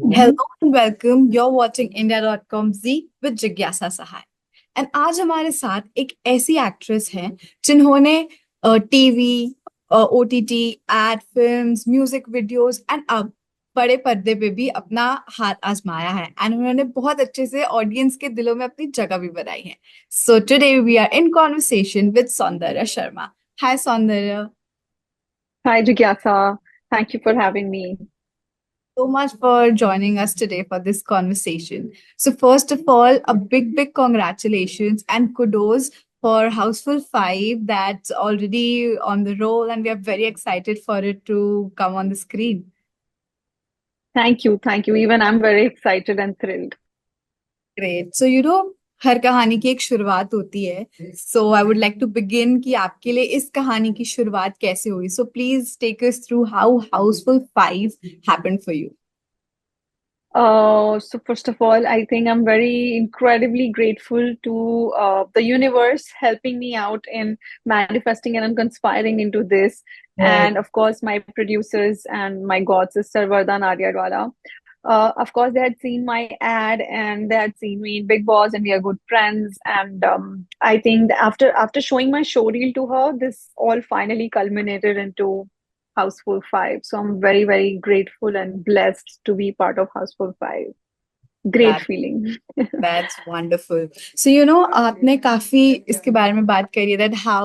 Hello and welcome. You're watching India.com Z with जिज्ञासा सहाय and आज हमारे साथ एक ऐसी एक्ट्रेस हैं जिन्होंने TV, OTT, ad films, music videos and अब बड़े पर्दे पे भी अपना हाथ आजमाया है एंड उन्होंने बहुत अच्छे से ऑडियंस के दिलों में अपनी जगह भी बनाई है. So today we are in conversation with Saundarya Sharma. हाय सौंदर्य. Hi, Jigyasa. Thank you for having me. So much for joining us today for this conversation. So, first of all, a big congratulations and kudos for Houseful 5 that's already on the roll, and we are very excited for it to come on the screen. Thank you. Thank you. Even I'm very excited and thrilled. Great. So, हर कहानी की एक शुरुआत होती है. So I would like to begin कि आपके लिए इस कहानी की शुरुआत कैसे हुई. So please take us through how Housefull 5 happened for you. So first of all, I think I'm very incredibly grateful to the universe helping me out in manifesting and conspiring into this. And of course, my producers and my god sister, Vardhan Aryadwala. Of course, they had seen my ad and they had seen me in Big Boss, and we are good friends. And I think that after showing my showreel to her, this all finally culminated into Houseful 5. So I'm very, very grateful and blessed to be part of Houseful 5. Great feeling. That's wonderful. So, आपने काफी इसके बारे में बात करी है that how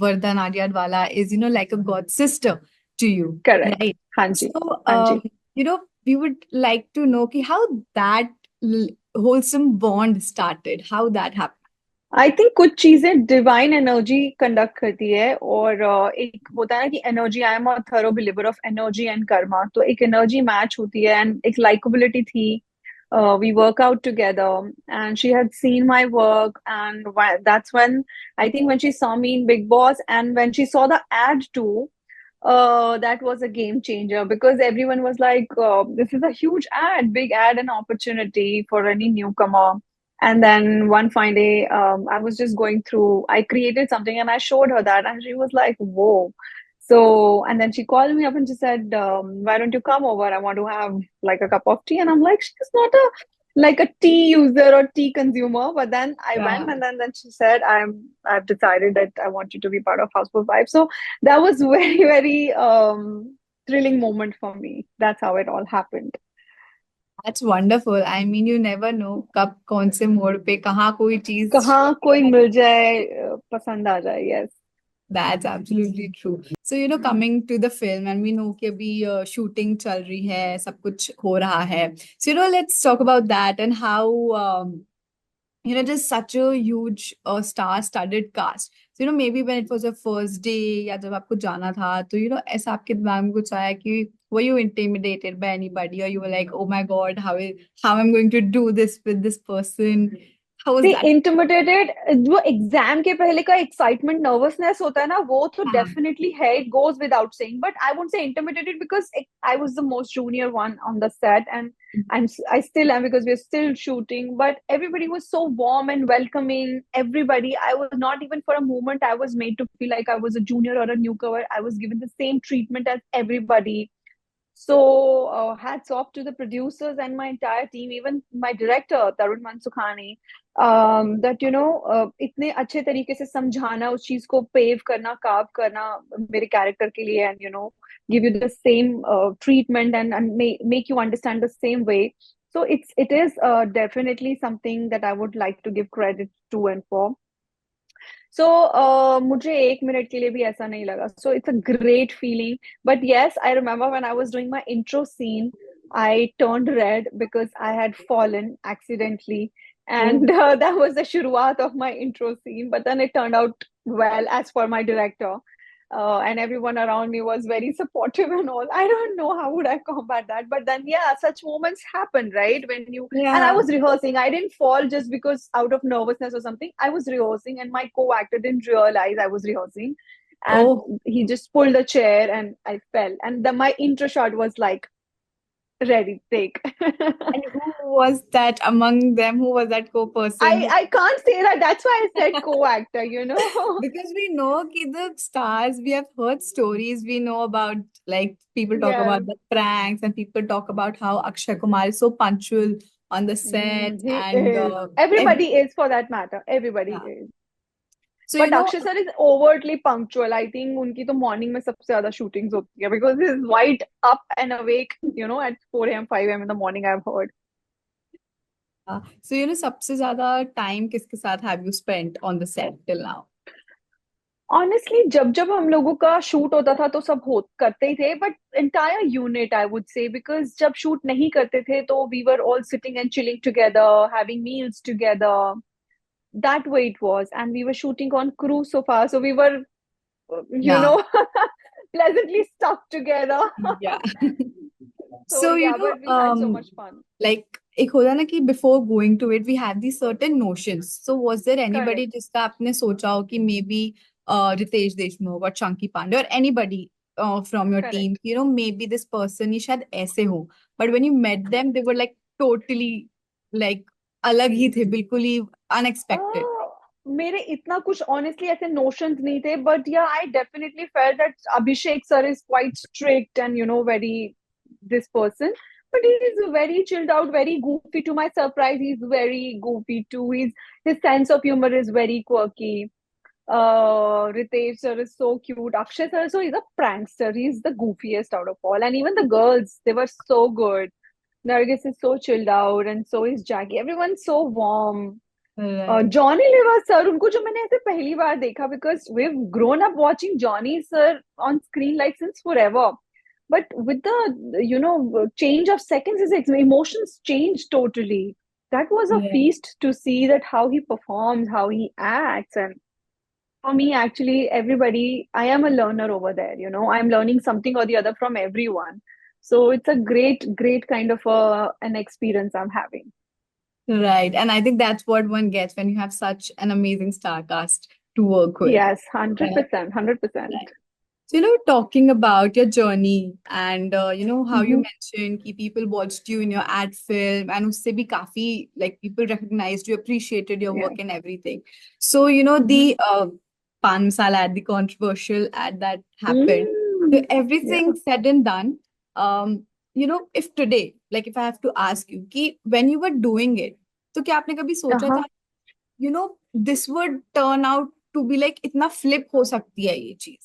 Vardhan Aryadwala is, like a god sister to you, Correct. right? हाँ जी, So, हाँ जी. we would like to know कि how that wholesome bond started, how that happened. I think कुछ चीजें डिवाइन एनर्जी कंडक्ट करती है और एक होता है ना कि energy, I am a thorough believer of energy and Karma, तो एक एनर्जी मैच होती है एंड एक लाइकेबिलिटी थी. We work out together and she had seen my work, and that's when I think when she saw me in Big Boss and when she saw the ad too, that was a game changer because everyone was like, this is a huge ad, big ad, an opportunity for any newcomer. And then one fine day, I was just going through, I created something and I showed her that, and she was like, whoa. So, and then she called me up and she said, why don't you come over? I want to have like a cup of tea. And I'm like, she's not a like a tea user or tea consumer. But then I went, Yeah. and then she said, I've decided that I want you to be part of Houseful 5. So that was very, very thrilling moment for me. That's how it all happened. That's wonderful. I mean, you never know कब कौन से मोड़ पे कहाँ कोई चीज. कहाँ कोई मिल जाए, पसंद आ जाए. Yes. That's absolutely true. So, coming to the film, and we know कि अभी shooting चल रही है, सब कुछ हो रहा है. So, let's talk about that and how, just such a huge star-studded cast. So, maybe when it was your first day या जब आपको जाना था, तो, ऐसा आपके दिमाग में कुछ आया कि were you intimidated by anybody, or you were like, oh my God, how I'm going to do this with this person? How was See, that? intimidated, जो एग्जाम के पहले का एक्साइटमेंट नर्वसनेस होता है ना, वो तो हाँ. डेफिनेटली है. It goes without saying, but I won't say intimidated because I was the most junior one on the set, and I still am because we're still shooting, but everybody was so warm and welcoming. Everybody, I was not even for a moment I was made to feel like I was a junior or a newcomer. I was given the same treatment as everybody. So hats off to the producers and my entire team, even my director Tarun Mansukhani, that इतने अच्छे तरीके से समझाना, उस चीज को pave करना, curve करना मेरे कैरेक्टर के लिए, and give you the same treatment, and make you understand the same way. So it is definitely something that I would like to give credit to and for. So मुझे एक minute के लिए भी ऐसा नहीं लगा. So it's a great feeling. But yes, I remember when I was doing my intro scene, I turned red because I had fallen accidentally. And that was the shuruat of my intro scene. But then it turned out well as for my director. And everyone around me was very supportive and all. I don't know how would I combat that, but then yeah, such moments happen, right? When you and I Yeah. was rehearsing. I didn't fall just because out of nervousness or something. I was rehearsing, and my co-actor didn't realize I was rehearsing, and Oh. he just pulled a chair, and I fell. And then my intro shot was like ready, take. And who was that among them? Who was that co-person who? I can't say that. That's why I said co-actor, you know. Because we know ki the stars, we have heard stories. We know about, like, people talk Yes. about the pranks, and people talk about how Akshay Kumar is so punctual on the set, He and is. Everybody everything. is for that matter. Everybody Yeah. is. So, But Akshay sir is overtly punctual. I think उनकी तो morning में सबसे ज़्यादा shootings होती है because he's wide up and awake, you know, at 4 a.m., 5 a.m. in the morning, I've heard. so सबसे ज्यादा time किसके साथ have you spent on the set till now? Honestly, जब जब हम लोगों का शूट होता था तो सब हो करते ही थे, but entire unit I would say, because जब शूट नहीं करते थे तो we were all sitting and chilling together, having meals together. That way it was, and we were shooting on crew so far, so we were, you Yeah. know, pleasantly stuck together. Yeah. So So, yeah, but we had so much fun. like एक होता ना कि before going to it we have these certain notions. So was there anybody Correct, जिसका आपने सोचा हो कि maybe Ritesh Deshmukh or Chunky Pandey or anybody from your team, correct. maybe this person ही शायद ऐसे हो, but when you met them they were like totally, like, अलग ही थे, बिल्कुल ही unexpected. मेरे इतना कुछ honestly ऐसे notions नहीं थे, but yeah, I definitely felt that Abhishek sir is quite strict and, you know, very this person. But he is very chilled out, very goofy. To my surprise, he's very goofy too. His sense of humor is very quirky. Ritesh sir is so cute. Akshay sir, so he's a prankster. He's the goofiest out of all. And even the girls, they were so good. Nargis is so chilled out, and so is Jackie. Everyone's so warm. Right. Johnny Lever sir, उनको जो मैंने ऐसे पहली बार देखा, because we have grown up watching Johnny sir on screen like since forever, but with the, you know, change of seconds, his emotions changed totally. That was a Yeah. feast to see that how he performs, how he acts. And for me, actually, everybody, I am a learner over there, you know, I'm learning something or the other from everyone. So it's a great kind of an experience I'm having. Right. And I think that's what one gets when you have such an amazing star cast to work with. Yes, Yeah. 100%, 100%. So, talking about your journey and, how you Mm-hmm. mentioned कि people watched you in your ad film and उससे भी काफी, like, people recognized you, appreciated your Yeah. work and everything. So, Mm-hmm. the Pan Masala ad, the controversial ad that happened. So Mm. everything Yeah. said and done, if today, like, if I have to ask you कि when you were doing it, तो क्या आपने कभी सोचा Uh-huh. था, this would turn out to be like इतना flip हो सकती है ये चीज?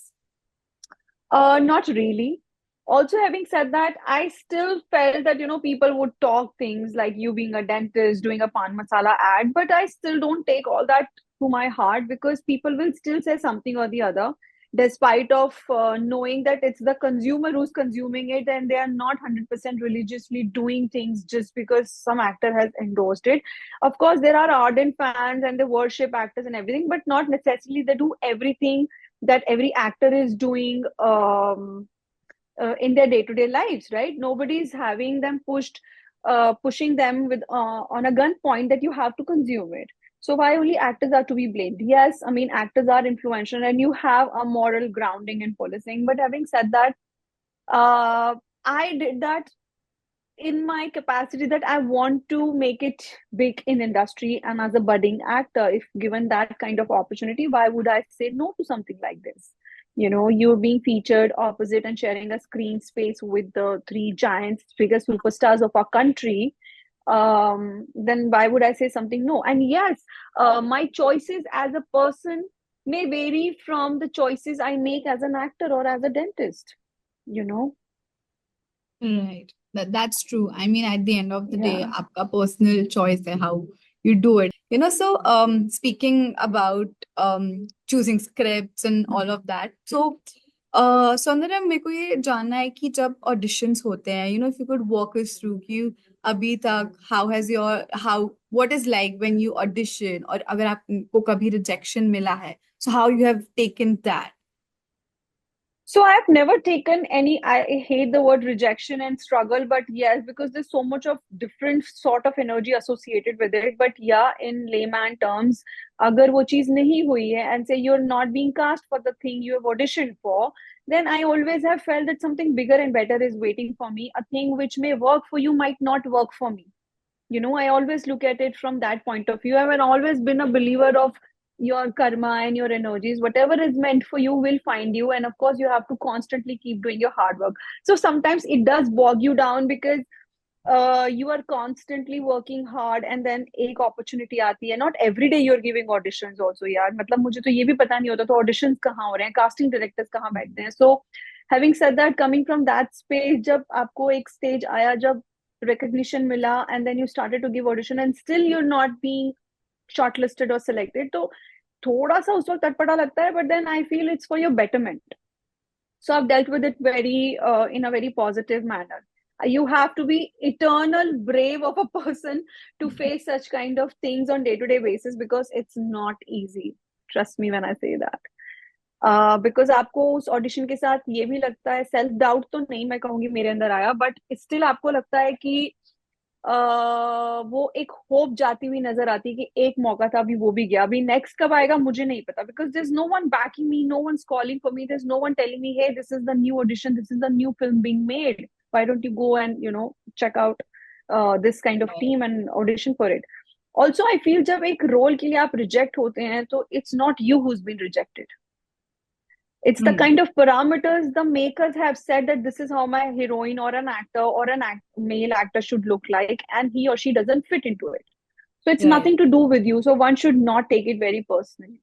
Not really. Also, having said that, I still felt that, you know, people would talk things like you being a dentist, doing a pan masala ad, but I still don't take all that to my heart, because people will still say something or the other, despite of knowing that it's the consumer who's consuming it, and they are not 100% religiously doing things just because some actor has endorsed it. Of course, there are ardent fans and they worship actors and everything, but not necessarily they do everything that every actor is doing in their day-to-day lives, right? Nobody's having them pushing them with on a gunpoint that you have to consume it. So why only actors are to be blamed? Yes, I mean, actors are influential and you have a moral grounding in policing. But having said that, I did that in my capacity that I want to make it big in industry, and as a budding actor, if given that kind of opportunity, why would I say no to something like this? You know, you're being featured opposite and sharing a screen space with the three giants, biggest superstars of our country. Then why would I say something no? And yes, my choices as a person may vary from the choices I make as an actor or as a dentist, you know? Right. That's true. I mean, at the end of the day, Yeah. आपका personal choice है how you do it. So speaking about choosing scripts and all of that. So सौंदर्य, मेरे को ये जानना है कि जब auditions होते हैं, if you could walk us through कि अभी तक what is like when you audition, और अगर आपको कभी rejection मिला है, so how you have taken that. So I've never taken any, I hate the word rejection and struggle, but yes, because there's so much of different sort of energy associated with it. But yeah, in layman terms, agar wo cheez nahi hui hai and say you're not being cast for the thing you have auditioned for, then I always have felt that something bigger and better is waiting for me. A thing which may work for you might not work for me. I always look at it from that point of view. I've always been a believer of your karma and your energies. Whatever is meant for you will find you, and of course you have to constantly keep doing your hard work. So sometimes it does bog you down because you are constantly working hard, and then एक opportunity आती है. Not every day you're giving auditions also यार. मतलब मुझे तो ये भी पता नहीं होता तो auditions कहाँ हो रहे हैं, casting directors कहाँ बैठते हैं. So having said that, coming from that space, जब आपको एक stage आया जब recognition मिला, and then you started to give audition and still you're not being shortlisted or selected, तो थोड़ा सा उस वक्त अटपटा लगता है, but then I feel it's for your betterment. So I've dealt with it very in a very positive manner. You have to be eternal brave of a person to face such kind of things on day-to-day basis, because it's not easy. Trust me when I say that. Because आपको उस audition के साथ ये भी लगता है, self doubt तो नहीं मैं कहूंगी मेरे अंदर आया, बट स्टिल आपको लगता है कि वो एक होप जाती हुई नजर आती है कि एक मौका था, अभी वो भी गया, अभी नेक्स्ट कब आएगा मुझे नहीं पता, because there is no one backing me, no one calling for me, there is no one telling me, hey this is the new audition, this is the new film being made, why don't you go and check out this kind of team and audition for it. Also I feel जब एक role के लिए आप reject होते हैं तो it's not you who is been rejected. It's the kind of parameters the makers have said that this is how my heroine or an actor or male actor should look like, and he or she doesn't fit into it. So it's Right. nothing to do with you. So one should not take it very personally.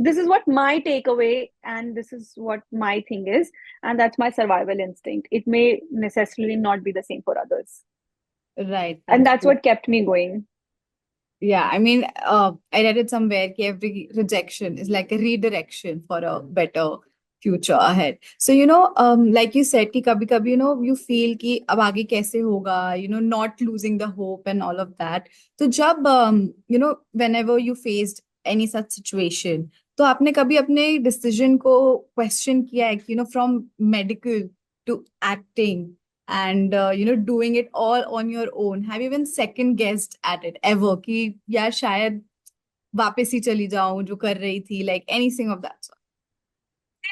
This is what my takeaway, and this is what my thing is, and that's my survival instinct. It may necessarily not be the same for others. Right. And that's true. what kept me going. Yeah, I mean, I read it somewhere that every rejection is like a redirection for a better future ahead. So, like you said, कि कभी-कभी, you feel कि अब आगे कैसे होगा, not losing the hope and all of that. तो जब, whenever you faced any such situation, तो आपने कभी अपने decision को question किया है कि, from medical to acting, and doing it all on your own, have you even second guessed at it ever कि यार शायद वापस ही चली जाऊं जो कर रही थी, like anything of that sort?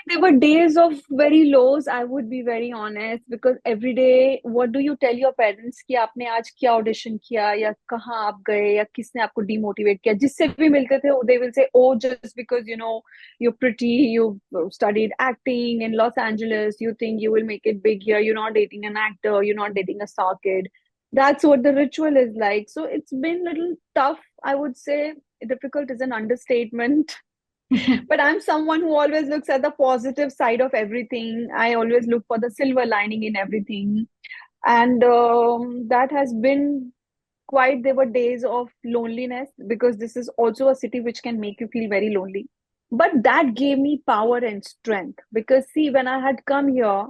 There were days of very lows, I would be very honest, because every day, what do you tell your parents कि आपने आज क्या audition किया या कहाँ आप गए या किसने आपको demotivate किया, जिससे भी मिलते थे they will say, oh, just because you're pretty, you studied acting in Los Angeles, you think you will make it big here, you're not dating an actor, you're not dating a star kid. That's what the ritual is like. So it's been a little tough, I would say. Difficult is an understatement. But I'm someone who always looks at the positive side of everything. I always look for the silver lining in everything. And that has been quite, there were days of loneliness, because this is also a city which can make you feel very lonely. But that gave me power and strength, because see, when I had come here,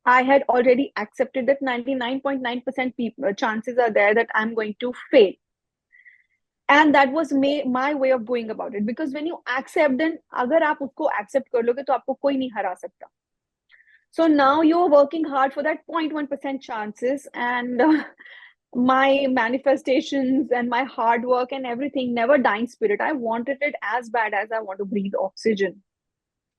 I had already accepted that 99.9% people chances are there that I'm going to fail. And that was my way of going about it, because when you accept, then अगर आप उसको accept कर लोगे तो आपको कोई नहीं हरा सकता. So now you're working hard for that 0.1% chances, and my manifestations and my hard work and everything, never dying spirit. I wanted it as bad as I want to breathe oxygen,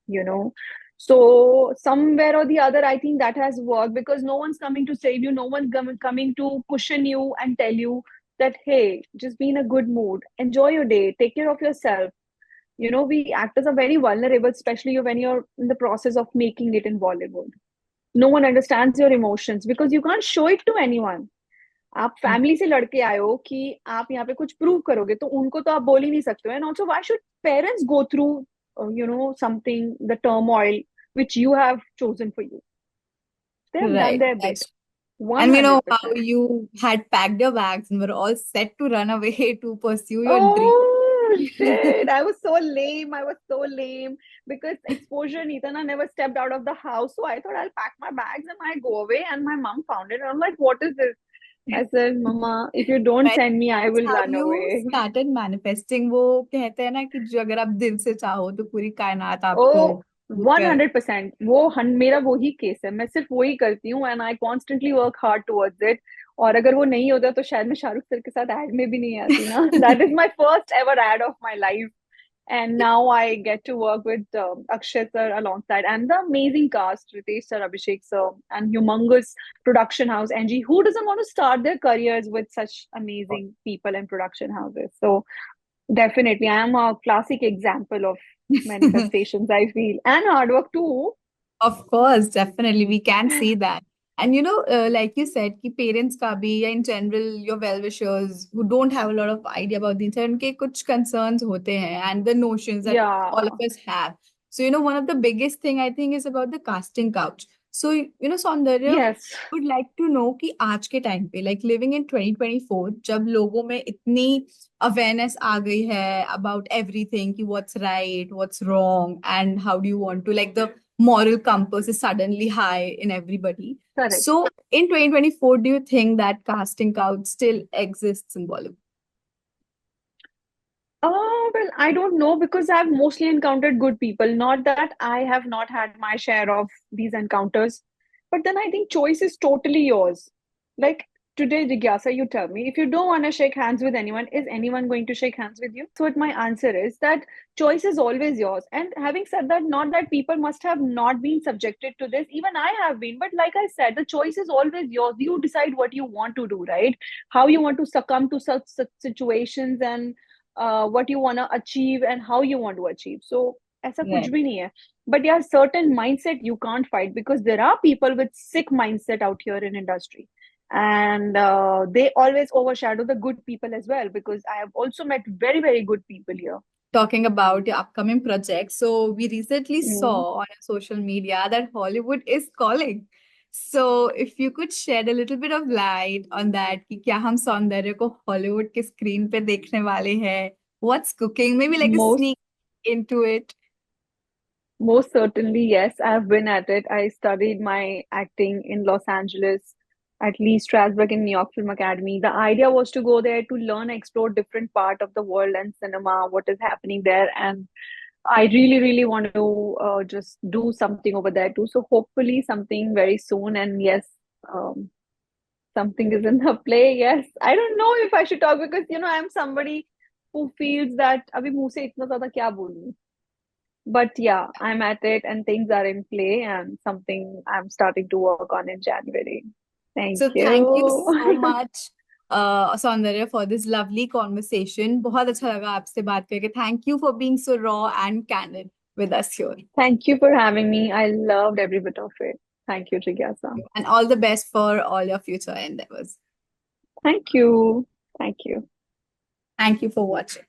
you know. So somewhere or the other, I think that has worked, because no one's coming to save you, no one's coming to cushion you and tell you that, hey, just be in a good mood, enjoy your day, take care of yourself. We actors are very vulnerable, especially when you're in the process of making it in Bollywood. No one understands your emotions because you can't show it to anyone. आप family से लड़के आए हो कि आप यहाँ पे कुछ प्रूव करोगे, तो उनको तो आप बोल ही नहीं सकते हो. And also why should parents go through something, the turmoil which you have chosen for you? They have done Right. their bit. That's And you know how 100%. you had packed your bags and were all set to run away to pursue your dream. Oh shit! I was so lame. I was so lame because exposure. Nitana never stepped out of the house, so I thought I'll pack my bags and I go away. And my mom found it, and I'm like, "What is this?" I said, "Mama, if you don't But send me, I will how run you away." started manifesting, वो कहते हैं ना कि जो अगर आप दिल से चाहो तो पूरी कायनात आपको Oh, Correct. 100%। मेरा वही केस है, मैं सिर्फ वही करती हूँ and I constantly work hard towards it. और अगर वो नहीं होता तो शायद मैं शाहरुख सर के साथ एड में भी नहीं आती ना। That is my first ever ad of my life. And now I get to work with Akshay sir alongside, and the amazing cast: Ritesh sir, Abhishek sir, and humongous production house NG. Who doesn't want to start their careers with such amazing people and production houses? So definitely, I am a classic example of manifestations, I feel, and hard work too. Of course, definitely, we can see that. And like you said, कि parents का भी या in general your well-wishers who don't have a lot of idea about things, उनके कुछ concerns होते हैं and the notions that Yeah. all of us have. So, one of the biggest thing I think is about the casting couch. So, Saundarya, Yes. would like to know कि आज के time पे, like living in 2024, जब लोगों में इतनी awareness आ गई है about everything, कि what's right, what's wrong, and how do you want to, like the moral compass is suddenly high in everybody. Correct. So in 2024, do you think that casting couch still exists in Bollywood? Well, I don't know because I've mostly encountered good people. Not that I have not had my share of these encounters, but then I think choice is totally yours. Like today, Jigyasa, you tell me, if you don't want to shake hands with anyone, is anyone going to shake hands with you? So, what my answer is that choice is always yours. And having said that, not that people must have not been subjected to this, even I have been. But like I said, the choice is always yours. You decide what you want to do, right? How you want to succumb to such situations, and what you want to achieve and how you want to achieve. So ऐसा कुछ Right. भी नहीं है. But yeah, certain mindset you can't fight because there are people with sick mindset out here in industry, and they always overshadow the good people as well, because I have also met very, very good people here. Talking about your upcoming project, so we recently Mm. saw on social media that Hollywood is calling. So if you could shed a little bit of light on that, कि क्या हम सौंदर्य को Hollywood के screen पे देखने वाले हैं? What's cooking? Maybe like a most sneak into it. Most certainly, yes. I've been at it. I studied my acting in Los Angeles, at Lee Strasberg in New York Film Academy. The idea was to go there to learn, explore different part of the world and cinema, what is happening there, and I really, really want to just do something over there too. So hopefully, something very soon. And yes, um, something is in the play. Yes, I don't know if I should talk because I'm somebody who feels that अभी मुंह से इतना ज्यादा क्या बोलूं. But yeah, I'm at it and things are in play and something I'm starting to work on in January. Thank So thank you so you. much, Saundarya, for this lovely conversation. बहुत अच्छा लगा आपसे बात करके. Thank you for being so raw and candid with us here. Thank you for having me. I loved every bit of it. Thank you, Jigyasa. And all the best for all your future endeavors. Thank you. Thank you. Thank you for watching.